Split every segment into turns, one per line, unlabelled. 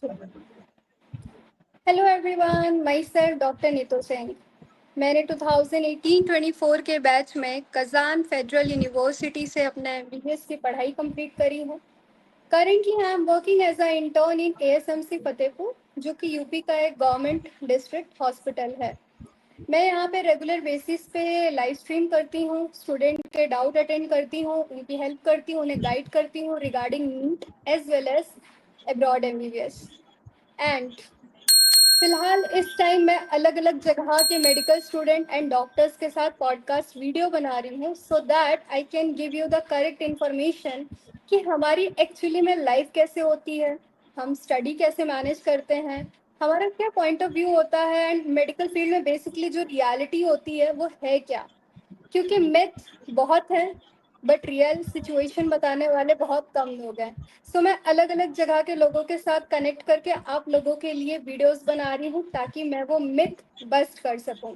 Hello everyone, my self doctor Neetu Singh. मैंने 2018-24 के batch में कज़ान फेडरल यूनिवर्सिटी से अपना एमबीबीएस की पढ़ाई कंप्लीट करी हूँ। Currently I am working as a intern in ASMC Fatehpur, जो कि यूपी का एक गवर्नमेंट डिस्ट्रिक्ट हॉस्पिटल है। मैं यहाँ पे रेगुलर बेसिस पे लाइव स्ट्रीम करती हूँ, स्टूडेंट के डाउट अटेंड करती हूँ, उनकी हेल्प करती हूँ, उन्हें गाइड करती हूँ regarding NEET as well as abroad MBBS. And फिलहाल इस टाइम मैं अलग अलग जगह के मेडिकल स्टूडेंट एंड डॉक्टर्स के साथ पॉडकास्ट वीडियो बना रही हूँ, so that I can give you the correct information कि हमारी एक्चुअली में लाइफ कैसे होती है, हम स्टडी कैसे मैनेज करते हैं, हमारा क्या पॉइंट ऑफ व्यू होता है, एंड मेडिकल फील्ड में बेसिकली जो रियलिटी होती है वो है क्या। क्योंकि मिथ बहुत हैं बट रियल सिचुएशन बताने वाले बहुत कम लोग हैं। सो मैं अलग अलग जगह के लोगों के साथ कनेक्ट करके आप लोगों के लिए वीडियोस बना रही हूँ ताकि मैं वो मिथ बस्ट कर सकूँ।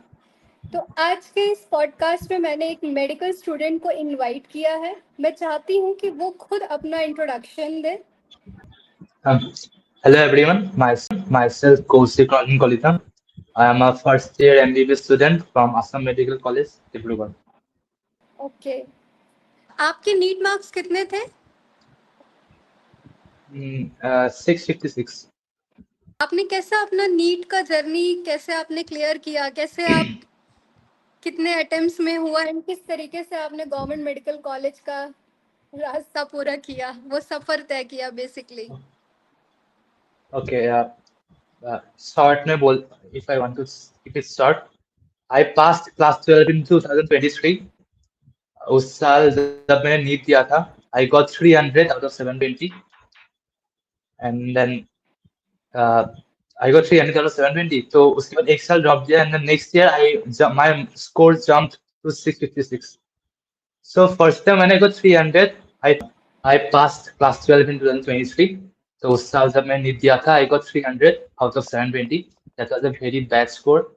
तो आज के इस पॉडकास्ट में मैंने एक मेडिकल स्टूडेंट को इनवाइट किया है। मैं चाहती हूँ कि वो खुद अपना introduction they.
Um, Hello everyone, myself Kaushik Ranjan Kolita. I am a first year MBBS student from Assam Medical College, Dibrugarh.
Okay, आपके नीट मार्क्स कितने थे?
656.
आपने कैसा अपना नीट का जर्नी कैसे आपने क्लियर किया, कैसे आप कितने अटेम्प्ट्स में हुआ एंड किस तरीके से आपने गवर्नमेंट मेडिकल कॉलेज का रास्ता पूरा किया, वो सफर तय किया बेसिकली।
Okay, short में बोल, if I want to keep it short, I passed class 12 in 2023. उस साल जब मैंने नीट दिया था, I got 300 out of 720, and then uh, I got 300 out of 720. तो उसके बाद एक साल ड्रॉप दिया, and then next year my score jumped to 656. So first time when I got 300, I passed class 12 in 2023. So उस साल जब मैं नीट दिया था, I got 300 out of 720. That was a very bad score.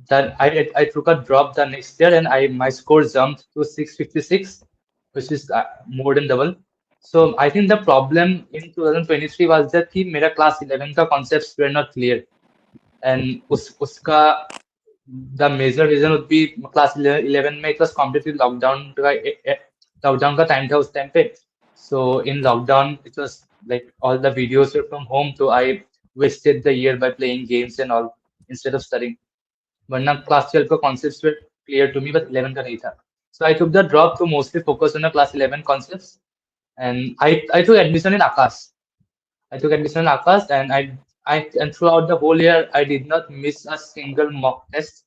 Then I took a drop the next year and I my score jumped to 656, which is more than double. So I think the problem in 2023 was that कि मेरा class 11 का concepts were not clear. And uska the major reason would be class 11 में it was completely lockdown का time था उस time पे. So in lockdown it was like all the videos were from home, so I wasted the year by playing games and all instead of studying. वरना class 12 का concepts were clear to me, but 11 का नहीं था. So I took the drop to mostly focus on the class 11 concepts, and I took admission in Akash. I took admission in Akash, and and throughout the whole year I did not miss a single mock test.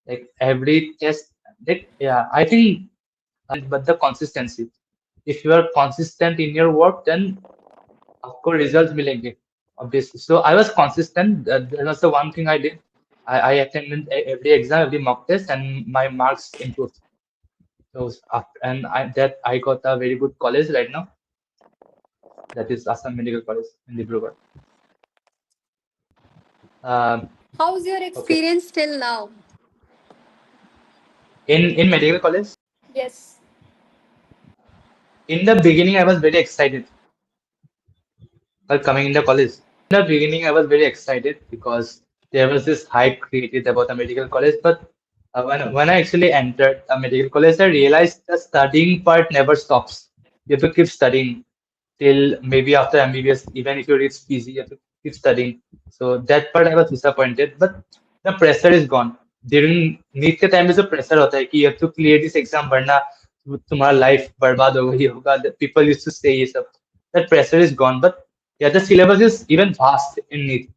Like every test, like yeah, I think, but the consistency. If you are consistent in your work, then आपको results मिलेंगे. Obviously. So I was consistent. That was the one thing I did. I attended every exam, every mock test, and my marks improved. So and that I got a very good college right now. That is Assam Medical College in Dibrugarh. Um,
how's your
okay.
Experience till now?
In medical college,
yes.
in the beginning I was very excited while coming in the college. In the beginning, I was very excited because there was this hype created about a medical college. But when I actually entered a medical college, I realized the studying part never stops. You have to keep studying till maybe after MBBS, even if you reach PG, you have to keep studying. So that part I was disappointed, but the pressure is gone. During NEET के time में जो pressure होता है कि you have to clear this exam वरना तुम्हारा life बर्बाद होगा ही होगा. People used to say ये सब. That pressure is gone, but yeah, the syllabus is even vast in NEET.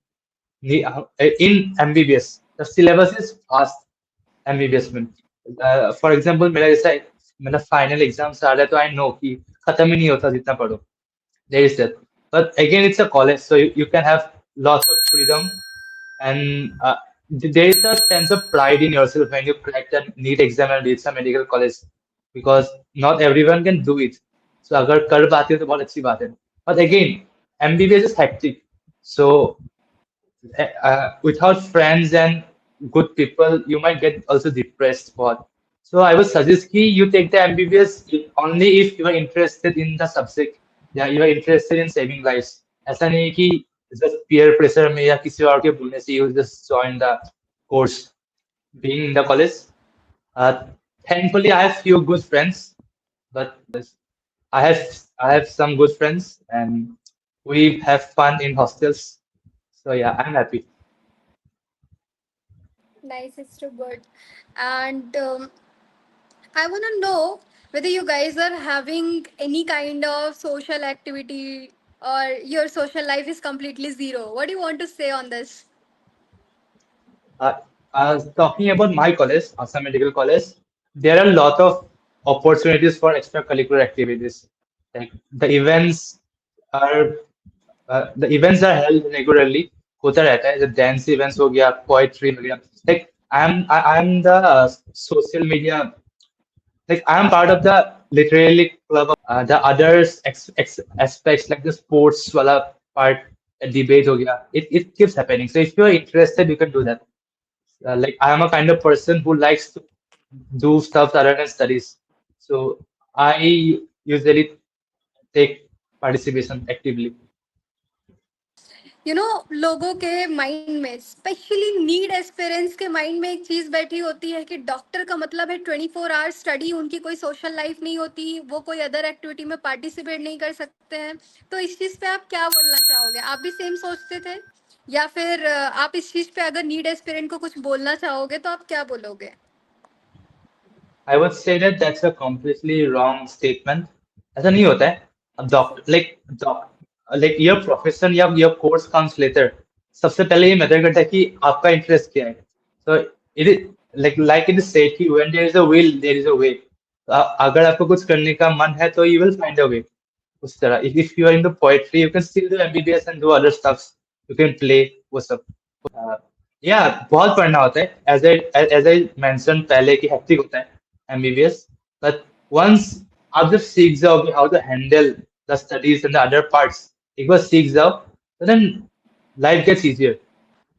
In MBBS, the syllabus is vast MBBS में. For example, मेरा जैसा मेरा final exams आ रहा है तो I know कि खत्म ही नहीं होता जितना पढ़ो. There is that. But again, it's a college, so you can have lots of freedom, and there is a sense of pride in yourself when you crack that NEET exam and reach a medical college, because not everyone can do it. So अगर कर पाते हो तो बहुत अच्छी बात है. But again, MBBS is hectic. So without friends and good people, you might get also depressed. But so I would suggest कि you take the MBBS only if you are interested in the subject. Yeah, you are interested in saving lives. ऐसा नहीं कि just peer pressure में या किसी और के बोलने से you just join the course being in the college. Uh, Thankfully, I have few good friends, but I have I have some good friends, and we have fun in hostels. So yeah, I'm happy.
Nice, it's too good. And I want to know whether you guys are having any kind of social activity or your social life is completely zero. What do you want to say on this?
Uh, Talking about my college, Assam Medical College, there are a lot of opportunities for extracurricular activities. Like are the events are held regularly. होता रहता है. The dance events हो गया, poetry हो गया. Like I'm the social media, like I am part of the literary club of the others aspects like the sports wala part, debate ho gaya. It keeps happening. So if you are interested, you can do that. Like I am a kind of person who likes to do stuff other than studies. So I usually take participation actively.
लोगों के mind में specially need aspirants के mind में एक चीज बैठी होती है कि डॉक्टर का मतलब है 24 आवर्स स्टडी, उनकी कोई सोशल लाइफ नहीं होती, वो कोई अदर एक्टिविटी में पार्टिसिपेट नहीं कर सकते हैं। तो इस चीज पे आप क्या बोलना चाहोगे? आप भी सेम सोचते थे या फिर आप इस चीज पे अगर नीड एस्पिरेंट को कुछ बोलना चाहोगे तो आप क्या बोलोगे?
I would say that that's a completely wrong statement. ऐसा नहीं होता है. डॉक्टर लाइक योर प्रोफेशन या योर कोर्स कम्स लेटर. सबसे पहले ये मैटर करता है कि आपका इंटरेस्ट क्या है. तो it is like it is said कि when there is a will there is a way. अगर आपको कुछ करने का मन है तो you will find a way. उस तरह if you are in the poetry you can still do MBBS and do other stuffs. You can play वो सब. या बहुत पढ़ना होता है. एज आई मेंशन पहले कि हेक्टिक होता है एमबीबीएस. बट वंस आप जब सीख जाओगे how to handle the studies and the other parts, एक बार सीख जाओ तो देन लाइफ गेट्स इजियर.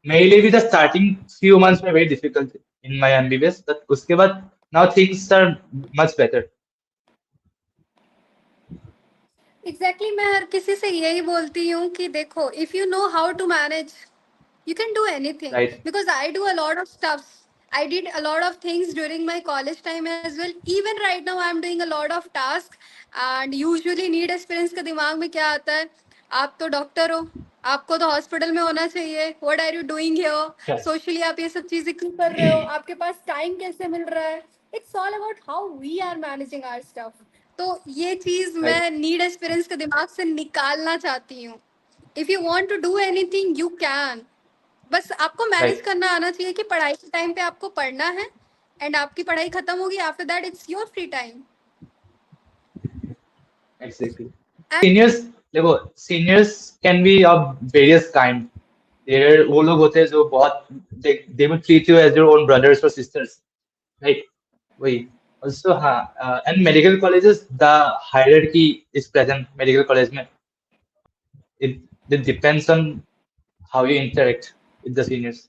मेरे लिए भी द स्टार्टिंग फ्यू मंथ्स में very difficult in my MBBS, but उसके बाद now things are much better.
Exactly मैं हर किसी से यही बोलती हूँ कि देखो, if you know how to manage, you can do anything,
right.
because I do a lot of stuff. I did a lot of things during my college time as well. Even right now I'm doing a lot of tasks. And usually need experience का दिमाग में क्या आता है? आप तो doctor हो, आपको तो हॉस्पिटल में होना चाहिए, what are you doing here, socially आप ये सब चीजें क्यों कर रहे हो, आपके पास टाइम कैसे मिल रहा है? It's all about how we are managing our stuff. तो ये चीज
राइट.
मैं नीड एक्सपीरियंस के दिमाग से निकालना चाहती हूँ। If you want to do anything you can, बस आपको मैनेज
राइट.
करना आना चाहिए कि पढ़ाई के टाइम पे आपको पढ़ना है, एंड आपकी पढ़ाई खत्म होगी, after that it's your free time.
Exactly.
And
seniors, देखो seniors can be of various kind. There वो लोग होते हैं जो बहुत they will treat you as your own brothers और सिस्टर्स. राइट. वही. ऑल्सो हाँ. And medical colleges the hierarchy is present medical college में. It depends on how you interact with the seniors.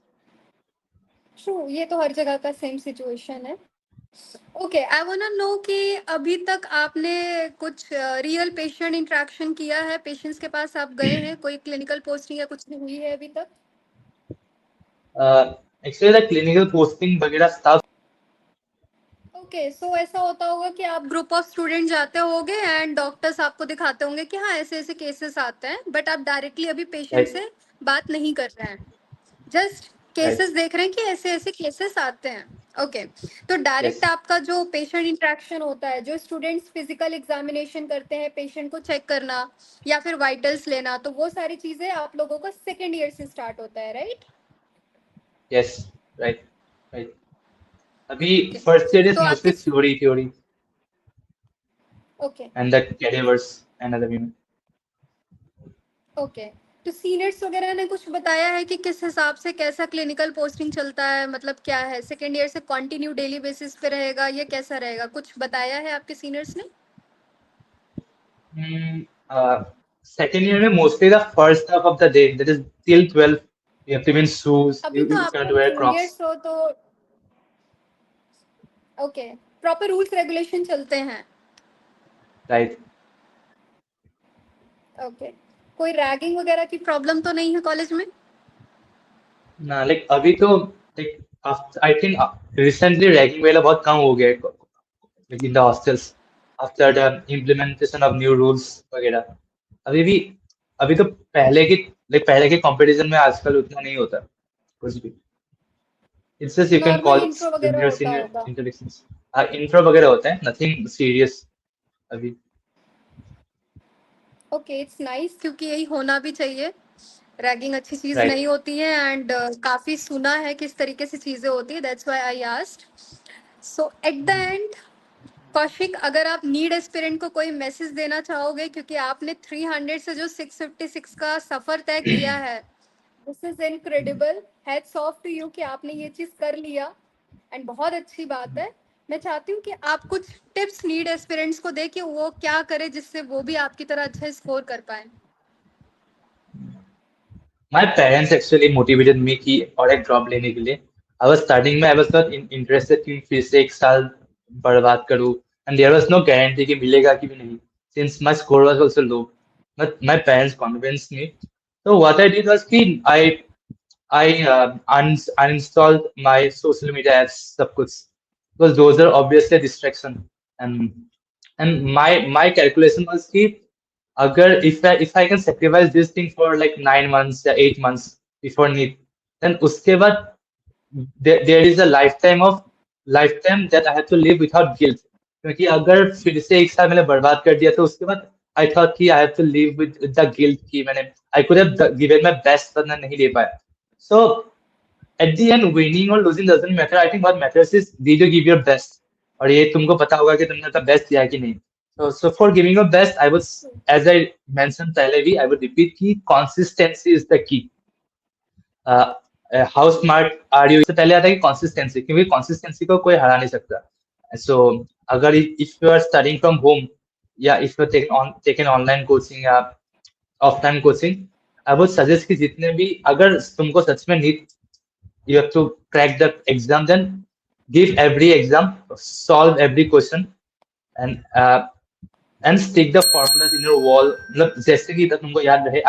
True, ये तो हर जगह का सेम सिचुएशन है। Okay, I want to know कि अभी तक आपने कुछ रियल पेशेंट इंटरेक्शन किया है? पेशेंट्स के पास आप गए हैं? कोई क्लिनिकल पोस्टिंग या कुछ नहीं हुई है अभी तक?
एक्चुअली द क्लिनिकल पोस्टिंग वगैरह स्टाफ.
ओके, सो ऐसा होता होगा कि आप ग्रुप ऑफ स्टूडेंट जाते होगे एंड डॉक्टर्स आपको दिखाते होंगे कि हाँ ऐसे ऐसे केसेस आते हैं, बट आप डायरेक्टली अभी पेशेंट
राइट.
से बात नहीं कर रहे हैं, जस्ट
राइट.
केसेस देख रहे हैं कि ऐसे ऐसे केसेस आते हैं। ओके, तो डायरेक्ट
यस.
आपका जो पेशेंट इंटरेक्शन होता है, जो स्टूडेंट्स फिजिकल एग्जामिनेशन करते हैं, पेशेंट को चेक करना या फिर वाइटल्स लेना, तो वो सारी चीजें आप लोगों का सेकेंड ईयर से स्टार्ट होता है, राइट?
यस. राइट. राइट. अभी
ओके,
फर्स्ट ईयर इज
तो
मोस्टली
आपके
theory
okay
and the cadavers and other women.
Okay, तो सीनियर्स वगैरह ने कुछ बताया है कि किस हिसाब से कैसा क्लिनिकल पोस्टिंग चलता है? मतलब क्या है, सेकेंड ईयर से कंटिन्यू डेली बेसिस पे रहेगा, ये कैसा रहेगा? कुछ बताया है आपके सीनियर्स ने?
Hmm, Second year में mostly the first half of the day, that is till 12, you have to wear shoes,
अभी तो
you
आप
cannot
लोग
wear Crocs.
जूनियर्स हो तो ओके, प्रॉपर रूल्स रेगुलेशन चलते हैं।
Right.
ओके, कोई रैगिंग वगैरह की प्रॉब्लम तो नहीं है कॉलेज में?
ना लाइक अभी तो like I think recently ragging वगैरह बहुत कम हो गया है like in the hostels after the implementation of new rules वगैरह। अभी भी अभी तो पहले के कंपटीशन में आजकल उतना नहीं होता कुछ भी। It's just you can
normal
call
intro वगैरह
जूनियर
होता
सीनियर
होगा।
इंटरेक्शंस। इंट्रो वगैरह होता है, नथिंग सीरियस अभी।
ओके, इट्स नाइस, क्योंकि यही होना भी चाहिए। रैगिंग अच्छी चीज
राइट।
नहीं होती है, एंड काफी सुना है किस तरीके से चीजें होती है, that's why I asked. So at the end, Kaushik, अगर आप नीड एस्पिरेंट को कोई मैसेज देना चाहोगे, क्योंकि आपने 300 से जो 656 का सफर तय किया है, this is incredible. Hats off to you कि आपने ये चीज कर लिया, एंड बहुत अच्छी बात है। मैं चाहती हूँ कि आप कुछ टिप्स नीड एस्पिरेंट्स को दे कि वो क्या करे जिससे वो भी आपकी तरह अच्छा स्कोर कर पाए।
My parents actually motivated me कि और एक ड्रॉप लेने के लिए। I was starting में I was not interested कि फिर से एक साल बर्बाद करूँ, and there was no guarantee कि मिलेगा कि भी नहीं, since my score was also low. But my parents convinced me. So what I did was कि I uninstalled my social media apps सब कुछ, because those are obviously a distraction, and my calculation was कि अगर if I can sacrifice this thing for like 9 months या 8 months before need, then उसके बाद there is a lifetime that I have to live without guilt। क्योंकि अगर फिर से एक साल मैंने बर्बाद कर दिया तो उसके बाद I thought कि I have to live with the guilt कि मैंने I could have given my best पर मैं नहीं दे पाया। So at the end winning or losing doesn't matter। I think what matters is did you give your best, और ये तुमको पता होगा कि तुमने अपना बेस्ट दिया है कि नहीं। So for giving your best, I would, as I mentioned पहले भी, I would repeat कि consistency is the key। How smart are you, इससे पहले आता है कि कंसिस्टेंसी, क्योंकि कंसिस्टेंसी को कोई हरा नहीं सकता। सो अगर if you are studying from home या if you taken online coaching या offline coaching, I would suggest कि जितने भी, अगर तुमको सच में NEET you have to crack the exam, then give every exam, solve every question, and stick the formulas in your wall। मतलब जैसे कि तुमको याद रहे।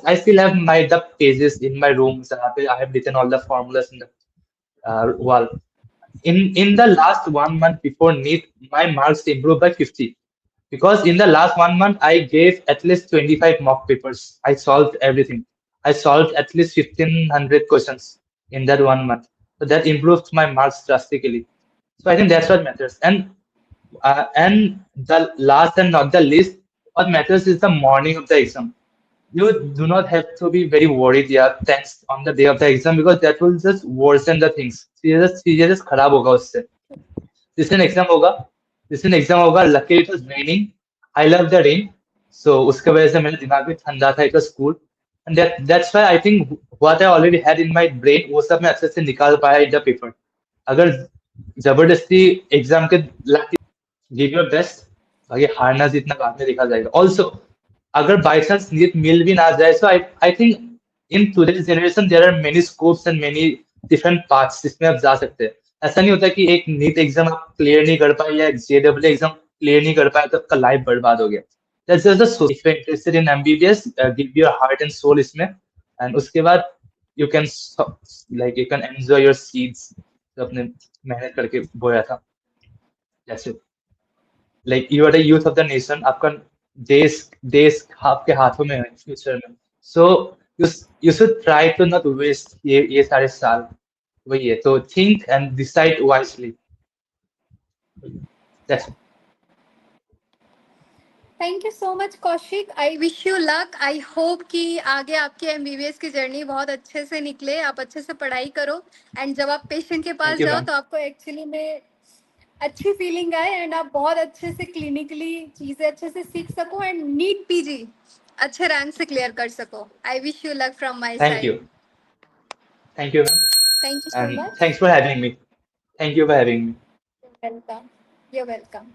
I still have my the pages in my room जहाँ पे I have written all the formulas in the wall। In the last 1 month before NEET, my marks improved by 50, because in the last 1 month I gave at least 25 mock papers। I solved everything। I solved at least 1500 questions in that 1 month, so that improved my marks drastically। So I think that's what matters। And the last and not the least, what matters is the morning of the exam। You do not have to be very worried, yeah, thanks on the day of the exam, because that will just worsen the things। चीजें just खराब होगा उससे। जिस दिन exam होगा luckily it was raining। I love the rain। So उसके वजह से मेरे दिमाग में ठंडा था, it was cool। And that's why I think what I already had in my brain वो सब मैं अच्छे से निकाल पाया in the paper। अगर जबरदस्ती एग्जाम के गिव योर बेस्ट, बाकी हारना जीतना बाद में देखा जाएगा। ऑल्सो अगर बाई चांस नीट मिल भी ना जाए, so I think in today's generation there are many scopes and many different paths जिसमें आप जा सकते हैं। ऐसा नहीं होता कि एक नीट एग्जाम आप क्लियर नहीं कर पाए या जेडब्ल्यू एग्जाम क्लियर नहीं कर पाए तो आपका लाइफ बर्बाद हो गया। दैट्स जस्ट द सोच। If you are interested in MBBS, give your heart and soul इसमें, एंड उसके बाद you can like you can enjoy your seeds जो अपने मेहनत करके बोया था। That's it. Like you are the youth of the nation. आपका देश देश आपके हाथों में है फ्यूचर में। So you should try to not waste ये सारे साल। वही है, तो think and decide wisely. That's
thank you so much Kaushik, I wish you luck. I hope कि आगे आपकी एमबीबीएस की जर्नी बहुत अच्छे से निकले, आप अच्छे से पढ़ाई करो, एंड जब आप पेशेंट के
थैंक
पास
यू
जाओ
मैम।
तो आपको एक्चुअली में अच्छी फीलिंग आए, एंड आप बहुत अच्छे से क्लिनिकली चीज़ें अच्छे से सीख सको, एंड नीट पीजी अच्छे रैंक से क्लियर कर सको। I wish you luck from my side.
Thank you ma'am,
thank you so
and
much.
Thanks for having me. Thank you for having me.
Welcome, you welcome.